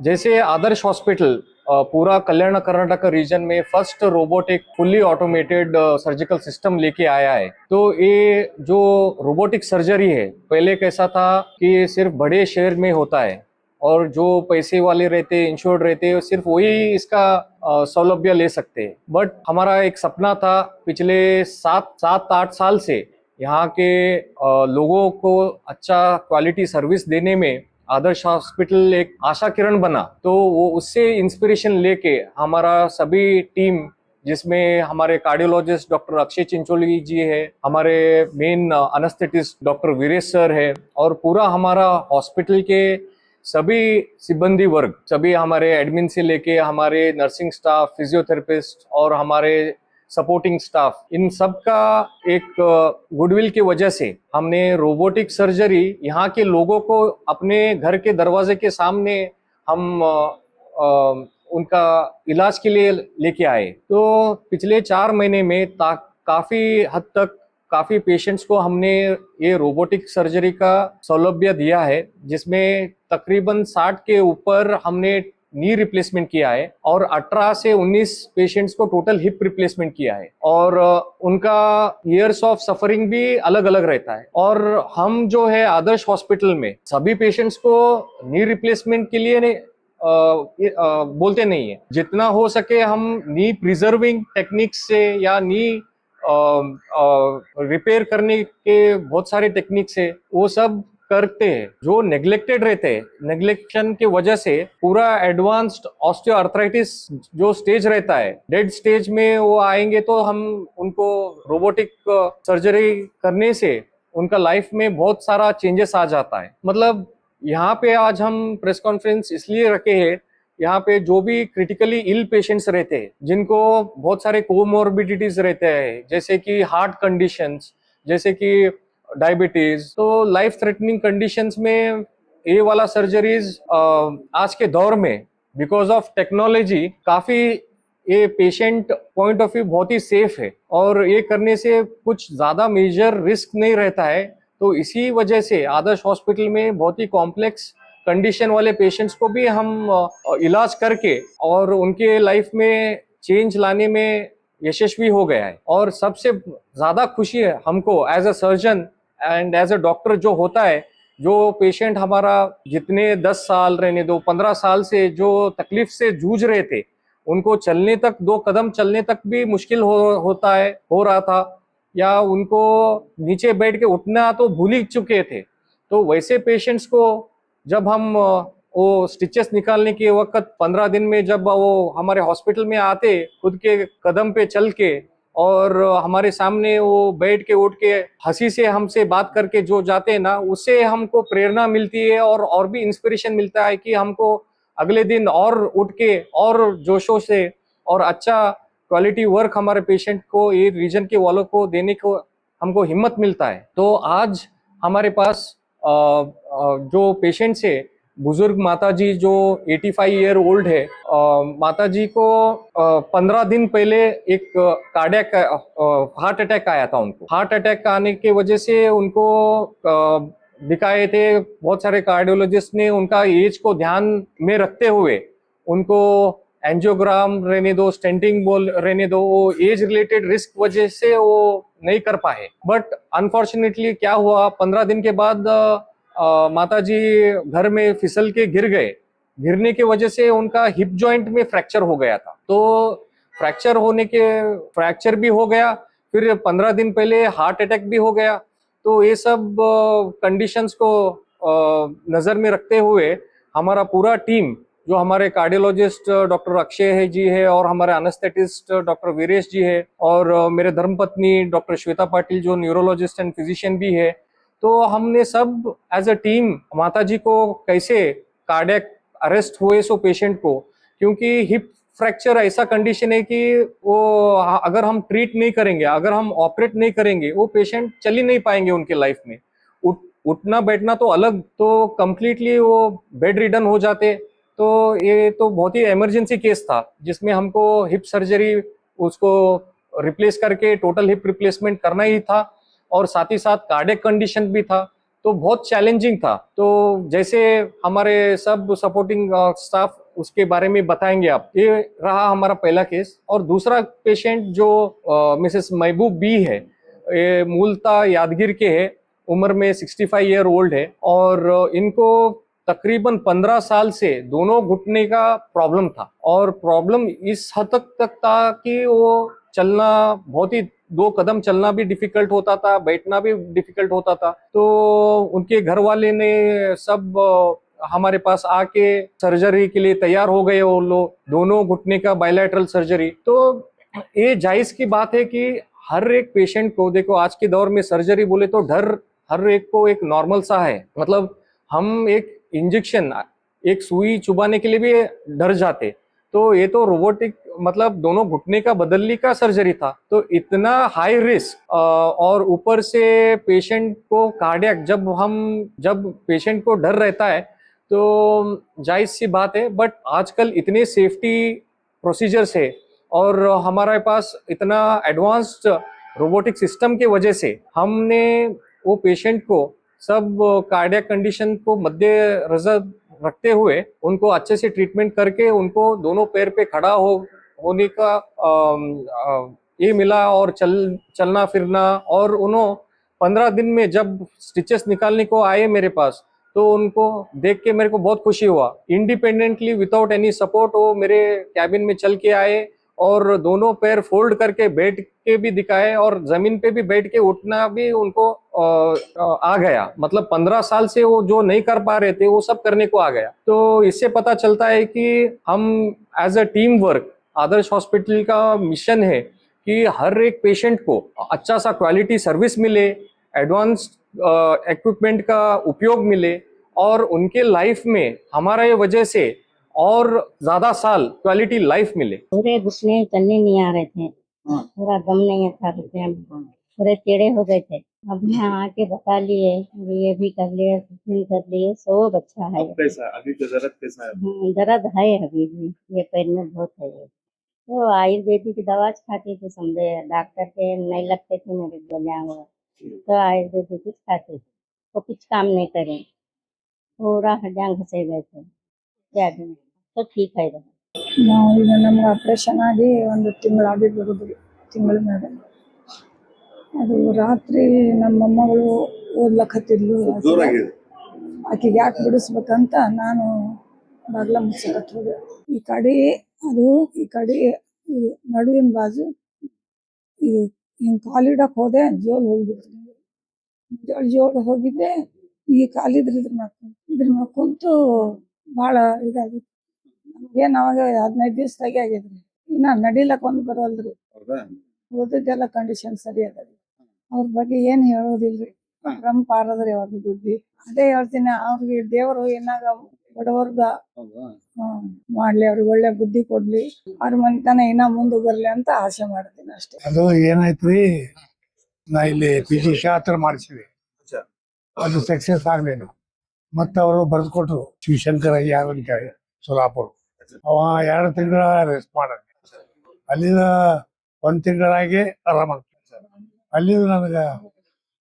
जैसे आदर्श हॉस्पिटल पूरा कल्याण कर्नाटक रीजन में first robotic fully automated surgical system लेके आया है। तो ये जो रोबोटिक सर्जरी है, पहले कैसा था कि सिर्फ बड़े शहर में होता है और जो पैसे वाले रहते, इंश्योर्ड रहते, सिर्फ वही इसका सौलभ्य ले सकते हैं। बट हमारा एक सपना था पिछले 7-8 साल से यहाँ के लोगों को अच्छा क्वालिटी सर्विस देने में आदर्श हॉस्पिटल एक आशा किरण बना। तो वो उससे इंस्पिरेशन लेके हमारा सभी टीम, जिसमें हमारे कार्डियोलॉजिस्ट डॉक्टर अक्षय चिंचोली जी है, हमारे main anaesthetist doctor Viresh sir है, और पूरा हमारा हॉस्पिटल के सभी सिब्बंदी वर्ग, सभी हमारे एडमिन से लेके हमारे नर्सिंग स्टाफ, फिजियोथेरेपिस्ट और हमारे सपोर्टिंग स्टाफ, इन सब का एक गुडविल की वजह से हमने रोबोटिक सर्जरी यहाँ के लोगों को अपने घर के दरवाजे के सामने हम उनका इलाज के लिए लेके आए। तो पिछले 4 महीने में काफी हद तक काफी पेशेंट्स को हमने ये रोबोटिक सर्जरी का सौलभ्य दिया है, जिसमें तकरीबन 60 के ऊपर हमने नी रिप्लेसमेंट किया है और 18 से 19 पेशेंट्स को टोटल हिप रिप्लेसमेंट किया है। और उनका ईयर्स ऑफ सफरिंग भी अलग अलग रहता है। और हम जो है आदर्श हॉस्पिटल में सभी पेशेंट्स को नी रिप्लेसमेंट के लिए बोलते नहीं है। जितना हो सके हम नी प्रिजर्विंग टेक्निक से या नी रिपेयर करने के बहुत सारे टेक्निक्स है, वो सब करते हैं। जो नेग्लेक्टेड रहते हैं, नेग्लेक्शन की वजह से पूरा एडवांस्ड ऑस्टियोआर्थराइटिस जो स्टेज रहता है, डेड स्टेज में वो आएंगे, तो हम उनको रोबोटिक सर्जरी करने से उनका लाइफ में बहुत सारा चेंजेस आ जाता है। मतलब यहाँ पे आज हम प्रेस कॉन्फ्रेंस इसलिए रखे हैं, यहाँ पे जो भी क्रिटिकली इल पेशेंट्स रहते हैं, जिनको बहुत सारे कोमोर्बिडिटीज रहते हैं, जैसे कि हार्ट कंडीशंस, जैसे कि डायबिटीज, तो लाइफ थ्रेटनिंग कंडीशंस में ये वाला सर्जरीज आज के दौर में बिकॉज ऑफ टेक्नोलॉजी काफी ये पेशेंट पॉइंट ऑफ व्यू बहुत ही सेफ है और ये करने से कुछ ज्यादा मेजर रिस्क नहीं रहता है। तो इसी वजह से आदर्श हॉस्पिटल में बहुत ही कॉम्प्लेक्स कंडीशन वाले पेशेंट्स को भी हम इलाज करके और उनके लाइफ में चेंज लाने में यशस्वी हो गया है। और सबसे ज्यादा खुशी है हमको as a surgeon and as a doctor जो होता है, जो पेशेंट हमारा जितने 10 साल रहने दो 15 साल से जो तकलीफ से जूझ रहे थे, उनको चलने तक 2 कदम चलने तक भी मुश्किल हो रहा था, या उनको नीचे बैठ के उठना तो भूल ही चुके थे। तो वैसे पेशेंट्स को जब हम वो स्टिचेस निकालने के वक्त 15 दिन में जब वो हमारे हॉस्पिटल में आते, खुद के कदम पे चल के, और हमारे सामने वो बैठ के उठ के हंसी से हमसे बात करके जो जाते हैं ना, उससे हमको प्रेरणा मिलती है और भी इंस्पिरेशन मिलता है कि हमको अगले दिन और उठ के और जोशों से और अच्छा क्वालिटी वर्क हमारे पेशेंट को, ये रीजन के वालों को देने को हमको हिम्मत मिलता है। तो आज हमारे पास जो पेशेंट्स है, बुजुर्ग माता जी जो 85 ईयर ओल्ड है, माता जी को 15 दिन पहले एक कार्डियक हार्ट अटैक आया था। उनको हार्ट अटैक आने की वजह से उनको दिखाए थे बहुत सारे कार्डियोलॉजिस्ट ने, उनका एज को ध्यान में रखते हुए उनको एंजियोग्राम रहने दो, स्टेंटिंग बोल रहने दो, वो एज रिलेटेड रिस्क वजह से वो नहीं कर पाए। बट अनफॉर्चुनेटली क्या हुआ, 15 दिन के बाद माता जी घर में फिसल के गिर गए। गिरने की वजह से उनका हिप जॉइंट में फ्रैक्चर हो गया था। तो फ्रैक्चर भी हो गया, फिर 15 दिन पहले हार्ट अटैक भी हो गया। तो ये सब कंडीशंस को नजर में रखते हुए हमारा पूरा टीम, जो हमारे कार्डियोलॉजिस्ट डॉक्टर अक्षय है जी है, और हमारे एनेस्थेटिस्ट डॉक्टर वीरेश जी है, और मेरे धर्मपत्नी डॉक्टर श्वेता पाटिल जो न्यूरोलॉजिस्ट एंड फिजिशियन भी है, तो हमने सब एज अ टीम माता जी को कैसे कार्डियक अरेस्ट हुए सो पेशेंट को, क्योंकि हिप फ्रैक्चर ऐसा कंडीशन है कि वो अगर हम ट्रीट नहीं करेंगे, अगर हम ऑपरेट नहीं करेंगे, वो पेशेंट चल ही नहीं पाएंगे उनके लाइफ में। उठना बैठना तो अलग, तो कंप्लीटली वो बेड रिडन हो जाते। तो ये तो बहुत ही इमरजेंसी केस था, जिसमें हमको हिप सर्जरी उसको रिप्लेस करके टोटल हिप रिप्लेसमेंट करना ही था, और साथ ही साथ कार्डियक कंडीशन भी था। तो बहुत चैलेंजिंग था। तो जैसे हमारे सब सपोर्टिंग स्टाफ उसके बारे में बताएंगे आप। ये रहा हमारा पहला केस। और दूसरा पेशेंट जो मिसेस महबूब बी है, ये मूलतः यादगीर के है, उम्र में 65 ईयर ओल्ड है और इनको तकरीबन 15 साल से दोनों घुटने का प्रॉब्लम था। और प्रॉब्लम इस हद तक था कि वो चलना बहुत ही, 2 कदम चलना भी डिफिकल्ट होता था, बैठना भी डिफिकल्ट होता था। तो उनके घर वाले ने सब हमारे पास आके सर्जरी के लिए तैयार हो गए वो लोग, दोनों घुटने का बायलैटरल सर्जरी। तो ये जायज की बात है कि हर एक पेशेंट को, देखो आज के दौर में सर्जरी बोले तो डर हर एक को एक नॉर्मल सा है। मतलब हम एक इंजेक्शन, एक सुई चुबाने के लिए भी डर जाते। तो ये तो रोबोटिक, मतलब दोनों घुटने का बदलने का सर्जरी था। तो इतना हाई रिस्क और ऊपर से पेशेंट को कार्डियक, जब पेशेंट को डर रहता है तो जायज सी बात है। बट आजकल इतने सेफ्टी प्रोसीजर्स है और हमारे पास इतना एडवांस्ड रोबोटिक सिस्टम के वजह से हमने वो पेशेंट को सब कार्डियक कंडीशन को मद्दे नजर रखते हुए उनको अच्छे से ट्रीटमेंट करके उनको दोनों पैर पे खड़ा होने का ये मिला। और चलना फिरना, और उन्होंने 15 दिन में जब स्टिचेस निकालने को आए मेरे पास, तो उनको देख के मेरे को बहुत खुशी हुआ। इंडिपेंडेंटली विदाउट एनी सपोर्ट वो मेरे कैबिन में चल के आए और दोनों पैर फोल्ड करके बैठ के भी दिखाए और जमीन पे भी बैठ के उठना भी उनको आ गया। मतलब 15 साल से वो जो नहीं कर पा रहे थे वो सब करने को आ गया। तो इससे पता चलता है कि हम as a team work, Adarsh hospital का मिशन है कि हर एक पेशेंट को अच्छा सा क्वालिटी सर्विस मिले, एडवांस इक्विपमेंट का उपयोग मिले और उनके लाइफ में हमारा ये वजह से और ज्यादा साल क्वालिटी लाइफ मिले। पूरे घुटने चलने नहीं आ रहे थे, पूरा दम नहीं था रुपये में, पूरे टेढ़े हो गए थे। अब यहाँ आके बता लिए, ये भी कर लिए, भी कर लिए, सब अच्छा है। कैसा अभी का दर्द कैसा है? दर्द है अभी भी, ये पैर में बहुत है। ये तो आयुर्वेदिक दवा खाती थी, समझे डॉक्टर के नहीं लगते थे मेरे दवाइयाँ हुआ, तो आयुर्वेदिक कुछ खाते थे तो कुछ काम नहीं करे, पूरा हड्डियाँ घसे गए थे। क्या करें, तो ठीक है। ನಾವು ಈಗ ನಮ್ಗೆ ಆಪ್ರೇಷನ್ ಆಗಿ ಒಂದು ತಿಂಗಳಾಗಿರ್ಬೋದು, ತಿಂಗಳ ಮೇಲೆ. ಅದು ರಾತ್ರಿ ನಮ್ಮ ಮೊಮ್ಮಗಳು ಓದ್ಲಕತ್ತಿದ್ಲು, ಆಕೆಗೆ ಯಾಕೆ ಬಿಡಿಸ್ಬೇಕಂತ ನಾನು ಬಾಗ್ಲ ಮುಚ್ಚಕತ್ ಹೋದೆ. ಈ ಕಡೆ ಅದು ಈ ಕಡೆ ಇದು ನಡುವಿನ ಬಾಜು ಇದು ಹಿಂಗೆ ಕಾಲಿಡಕ್ಕೆ ಹೋದೆ, ಜೋಲ್ ಹೋಗ್ಬಿಡ್ತು. ಜೋಲ್ ಹೋಗಿದ್ದೆ, ಈ ಕಾಲಿದ್ರ ಇದ್ರ ಮ್ಯಾಗ ಕುಂತು ಭಾಳ ಇದಾಗಿತ್ತು. ನಮ್ಗೇನು ಅವಾಗ 15 ದಿವಸದಾಗೆ ಆಗಿದ್ರಿ, ಇನ್ನು ನಡಿಲಕ್ಕೆ ಒಂದು ಬರೋಲ್ರಿ. ಉಳಿದಿದ್ದೆಲ್ಲ ಕಂಡೀಷನ್ ಸರಿ ಅದ ರೀ. ಅವ್ರ ಬಗ್ಗೆ ಏನು ಹೇಳೋದಿಲ್ರಿ, ರಮ್ ಪಾರದ್ರಿ ಅವ್ರ ಬುದ್ಧಿ. ಅದೇ ಹೇಳ್ತೀನಿ, ಅವ್ರಿಗೆ ದೇವರು ಏನಾಗ ಬಡವರ್ಗ ಮಾಡ್ಲಿ, ಅವ್ರಿಗೆ ಒಳ್ಳೆ ಬುದ್ಧಿ ಕೊಡ್ಲಿ, ಅವ್ರ ಮನೆತನ ಇನ್ನ ಮುಂದೆ ಬರ್ಲಿ ಅಂತ ಆಸೆ ಮಾಡ್ತೀನಿ ಅಷ್ಟೇ. ಅದು ಏನಾಯ್ತ್ರಿ, ನಾ ಇಲ್ಲಿ PG ಶಾಸ್ತ್ರ ಮಾಡಿಸಿದೆ, ಅದು ಸಕ್ಸಸ್ ಆಗ್ಲಿಲ್ಲ. ಮತ್ತೆ ಅವರು ಬರೆದು ಕೊಟ್ರು ಶಿವಶಂಕರ ಅಯ್ಯ ಅಂತ ಹೇಳಿ ಸೋಲಾಪುರ. ಅವ 2 ತಿಂಗಳ ರೆಸ್ಟ್ ಮಾಡ, ಅಲ್ಲಿಂದ 1 ತಿಂಗಳಾಗಿ ಆರಾಮಾಗ್ತದೆ. ಅಲ್ಲಿಂದ ನನಗೆ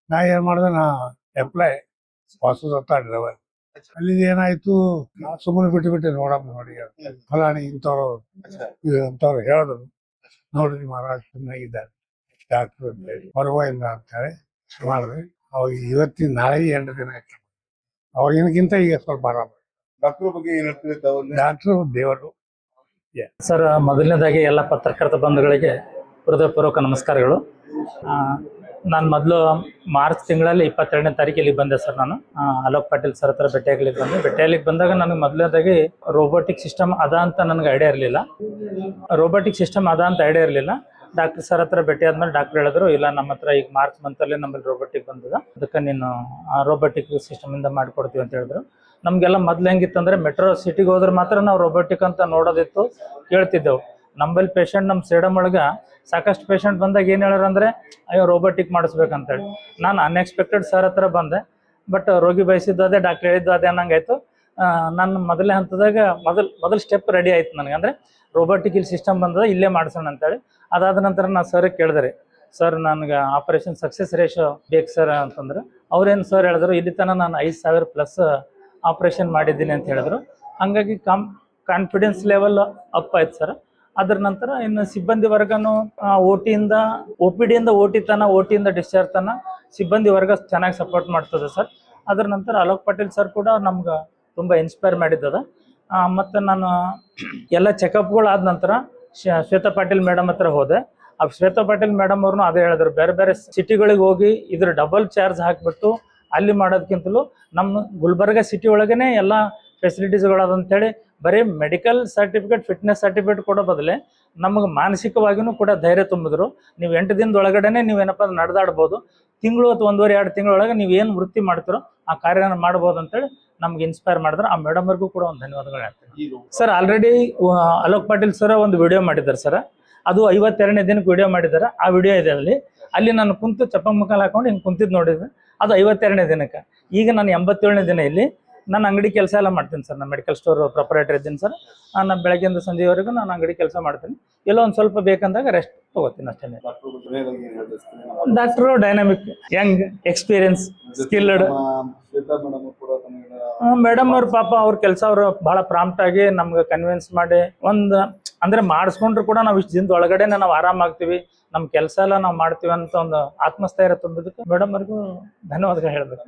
ನಾ ಏನ್ ಮಾಡಿದೆ, ನಾ ಅಪ್ಲೈ ವಾಸುದತ್ತ ಡ್ರೈವರ್. ಅಲ್ಲಿಂದ ಏನಾಯ್ತು, ನಾ ಸುಮ್ಮನೆ ಬಿಟ್ಟು ನೋಡಮ್ಮ ನೋಡಿ ಫಲಾನಿ ಇಂಥವ್ರು ಹೇಳಿದ್ರು, ನೋಡ್ರಿ ಮಹಾರಾಜ್ ಚೆನ್ನಾಗಿದ್ದಾರೆ ಡಾಕ್ಟರ್ ಅಂತ ಹೇಳಿ, ಪರವಾಗಿಲ್ಲ ಅಂತ ಹೇಳಿ ಮಾಡಿದ್ರೆ. ಅವಾಗ ಇವತ್ತಿನ ನಾಳೆಗೆ 8 ದಿನ ಆಯ್ತು. ಅವಾಗಿನಕ್ಕಿಂತ ಈಗ ಸ್ವಲ್ಪ ಆರಾಮ. ಡಾಕ್ಟರ್ ಬಗ್ಗೆ ಏನ್ ಹೇಳ್ತಿದ್ರೆ? ಡಾಕ್ಟರ್ ದೇವರು. ಸರ್, ಮೊದಲನೇದಾಗಿ ಎಲ್ಲ ಪತ್ರಕರ್ತ ಬಂಧುಗಳಿಗೆ ಹೃದಯಪೂರ್ವಕ ನಮಸ್ಕಾರಗಳು. ನಾನು ಮೊದಲು ಮಾರ್ಚ್ ತಿಂಗಳಲ್ಲಿ 22ನೇ ತಾರೀಕು ಇಲ್ಲಿಗೆ ಬಂದೆ ಸರ್. ನಾನು ಅಲೋಕ್ ಪಾಟೀಲ್ ಸರ್ ಹತ್ರ ಭೇಟಿಯಾಗ್ಲಿಕ್ಕೆ ಬಂದಾಗ ನನಗೆ ಮೊದಲನೇದಾಗಿ ರೋಬೋಟಿಕ್ ಸಿಸ್ಟಮ್ ಅದ ಅಂತ ನನಗೆ ಐಡಿಯಾ ಇರಲಿಲ್ಲ. ಡಾಕ್ಟರ್ ಸರ್ ಹತ್ರ ಭೇಟಿ ಆದ್ಮೇಲೆ ಡಾಕ್ಟರ್ ಹೇಳಿದ್ರು, ಇಲ್ಲ ನಮ್ಮ ಹತ್ರ ಈಗ ಮಾರ್ಚ್ ಮಂತಲ್ಲಿ ನಮ್ಮಲ್ಲಿ ರೋಬೋಟಿಕ್ ಬಂದದ, ಅದಕ್ಕೆ ನೀನು ರೋಬೋಟಿಕ್ ಸಿಸ್ಟಮಿಂದ ಮಾಡಿಕೊಡ್ತೀವಿ ಅಂತ ಹೇಳಿದ್ರು. ನಮಗೆಲ್ಲ ಮೊದಲು ಹೆಂಗಿತ್ತಂದರೆ, ಮೆಟ್ರೋ ಸಿಟಿಗೆ ಹೋದ್ರೆ ಮಾತ್ರ ನಾವು ರೋಬೋಟಿಕ್ ಅಂತ ನೋಡೋದಿತ್ತು, ಕೇಳ್ತಿದ್ದೆವು. ನಮ್ಮಲ್ಲಿ ಪೇಷಂಟ್, ನಮ್ಮ ಸೇಡಮ್ ಒಳಗೆ ಸಾಕಷ್ಟು ಪೇಷಂಟ್ ಬಂದಾಗ ಏನು ಹೇಳ್ಯಾರಂದರೆ, ಅಯ್ಯೋ ರೋಬೋಟಿಕ್ ಮಾಡಿಸ್ಬೇಕಂತೇಳಿ. ನಾನು ಅನ್ಎಕ್ಸ್ಪೆಕ್ಟೆಡ್ ಸರ್ ಹತ್ರ ಬಂದೆ, ಬಟ್ ರೋಗಿ ಬಯಸಿದ್ದು ಅದೇ, ಡಾಕ್ಟರ್ ಹೇಳಿದ್ದು ಅದೇ ಅನ್ನಂಗಾಯ್ತು. ನನ್ನ ಮೊದಲನೇ ಹಂತದಾಗ ಮೊದಲು ಸ್ಟೆಪ್ ರೆಡಿ ಆಯ್ತು ನನಗೆ. ಅಂದರೆ ರೋಬೋಟಿಕ್ ಇಲ್ಲಿ ಸಿಸ್ಟಮ್ ಬಂದದ, ಇಲ್ಲೇ ಮಾಡಿಸೋಣ ಅಂತೇಳಿ. ಅದಾದ ನಂತರ ನಾನು ಸರ್ ಕೇಳಿದೆ, ಸರ್ ನನಗೆ ಆಪರೇಷನ್ ಸಕ್ಸಸ್ ರೇಷೋ ಬೇಕು ಸರ್ ಅಂತಂದ್ರೆ ಅವ್ರೇನು ಸರ್ ಹೇಳಿದ್ರು ಇಲ್ಲಿ ತನಕ ನಾನು 5,000 ಪ್ಲಸ್ ಆಪ್ರೇಷನ್ ಮಾಡಿದ್ದೀನಿ ಅಂತ ಹೇಳಿದ್ರು. ಹಾಗಾಗಿ ಕಾನ್ಫಿಡೆನ್ಸ್ ಲೆವೆಲ್ ಅಪ್ ಆಯ್ತು ಸರ್. ಅದ್ರ ನಂತರ ಇನ್ನು ಸಿಬ್ಬಂದಿ ವರ್ಗನೂ OTಯಿಂದ OPD OT ತನ OTಯಿಂದ ಡಿಸ್ಚಾರ್ಜ್ ತನ ಸಿಬ್ಬಂದಿ ವರ್ಗ ಚೆನ್ನಾಗಿ ಸಪೋರ್ಟ್ ಮಾಡ್ತದೆ ಸರ್. ಅದ್ರ ನಂತರ ಅಲೋಕ್ ಪಾಟೀಲ್ ಸರ್ ಕೂಡ ನಮ್ಗೆ ತುಂಬ ಇನ್ಸ್ಪೈರ್ ಮಾಡಿದ್ದದ. ಮತ್ತು ನಾನು ಎಲ್ಲ ಚೆಕಪ್ಗಳು ಆದ ನಂತರ ಶ್ವೇತಾ ಪಾಟೀಲ್ ಮೇಡಮ್ ಹತ್ರ ಹೋದೆ. ಆ ಶ್ವೇತಾ ಪಾಟೀಲ್ ಮೇಡಮ್ ಅವ್ರನ್ನೂ ಅದೇ ಹೇಳಿದ್ರು, ಬೇರೆ ಬೇರೆ ಸಿಟಿಗಳಿಗೆ ಹೋಗಿ ಇದ್ರ ಡಬಲ್ ಚಾರ್ಜ್ ಹಾಕಿಬಿಟ್ಟು ಅಲ್ಲಿ ಮಾಡೋದಕ್ಕಿಂತಲೂ ನಮ್ಮ ಗುಲ್ಬರ್ಗ ಸಿಟಿ ಒಳಗೇ ಎಲ್ಲ ಫೆಸಿಲಿಟೀಸ್ಗಳದಂತೇಳಿ ಬರೀ ಮೆಡಿಕಲ್ ಸರ್ಟಿಫಿಕೇಟ್ ಫಿಟ್ನೆಸ್ ಸರ್ಟಿಫಿಕೇಟ್ ಕೊಡೋ ಬದಲೇ ನಮಗೆ ಮಾನಸಿಕವಾಗಿಯೂ ಕೂಡ ಧೈರ್ಯ ತುಂಬಿದ್ರು. ನೀವು 8 ದಿನದ ಒಳಗಡೆ ನೀವೇನಪ್ಪ ನಡೆದಾಡ್ಬೋದು, ತಿಂಗಳು ಅಥವಾ 1.5-2 ತಿಂಗಳೊಳಗೆ ನೀವು ಏನು ವೃತ್ತಿ ಮಾಡ್ತಿರೋ ಆ ಕಾರ್ಯನ ಮಾಡ್ಬೋದು ಅಂತೇಳಿ ನಮ್ಗೆ ಇನ್ಸ್ಪೈರ್ ಮಾಡಿದ್ರೆ ಆ ಮೇಡಮ್ವರೆಗೂ ಕೂಡ ಒಂದು ಧನ್ಯವಾದಗಳು ಹೇಳ್ತೀನಿ sir. Already Alok Patil sir ಒಂದು ವಿಡಿಯೋ ಮಾಡಿದ್ದಾರೆ ಸರ್, ಅದು 52ನೇ ದಿನಕ್ಕೆ ವಿಡಿಯೋ ಮಾಡಿದ್ದಾರೆ. ಆ ವಿಡಿಯೋ ಇದೆ ಅಲ್ಲಿ ನಾನು ಕುಂತು ಚಪ್ಪ ಮುಖಾಲ್ ಹಾಕೊಂಡು ಹಿಂಗೆ ಕುಂತಿದ್ದು ನೋಡಿದ್ದೆ, ಅದು 52ನೇ ದಿನಕ್ಕೆ. ಈಗ ನಾನು 87ನೇ ದಿನ ಇಲ್ಲಿ ನಾನು ಅಂಗಡಿ ಕೆಲಸ ಎಲ್ಲ ಮಾಡ್ತೀನಿ ಸರ್. ನಾನು ಮೆಡಿಕಲ್ ಸ್ಟೋರ್ ಪ್ರೊಪರೇಟರ್ ಇದ್ದೀನಿ ಸರ್. ನಾನು ಬೆಳಗ್ಗೆಯಿಂದ ಸಂಜೆವರೆಗೂ ನಾನು ಅಂಗಡಿ ಕೆಲಸ ಮಾಡ್ತೀನಿ. ಎಲ್ಲೋ ಒಂದು ಸ್ವಲ್ಪ ಬೇಕಂದಾಗ ರೆಸ್ಟ್ ತೊಗೋತೀನಿ ಅಷ್ಟೇ. Doctor dynamic, Young, experience, skilled. Madam ಅವ್ರ ಪಾಪ ಅವ್ರ ಕೆಲಸ ಅವರು ಭಾಳ ಪ್ರಾಂಪ್ಟ್ ಆಗಿ ನಮ್ಗೆ ಕನ್ವಿನ್ಸ್ ಮಾಡಿ ಅಂದ್ರೆ ಮಾಡಿಸ್ಕೊಂಡ್ರು ಕೂಡ ನಾವು ಇಷ್ಟು ದಿನದ ಒಳಗಡೆ ನಾವು ಆರಾಮಾಗ್ತೀವಿ, ನಮ್ಮ ಕೆಲಸ ಎಲ್ಲ ನಾವು ಮಾಡ್ತೀವಿ ಅಂತ ಒಂದು ಆತ್ಮಸ್ಥೈರ್ಯ ತುಂಬಿದಕ್ಕೆ ಮೇಡಮ್ ಅವ್ರಿಗೂ ಧನ್ಯವಾದಗಳು ಹೇಳ್ಬೇಕು.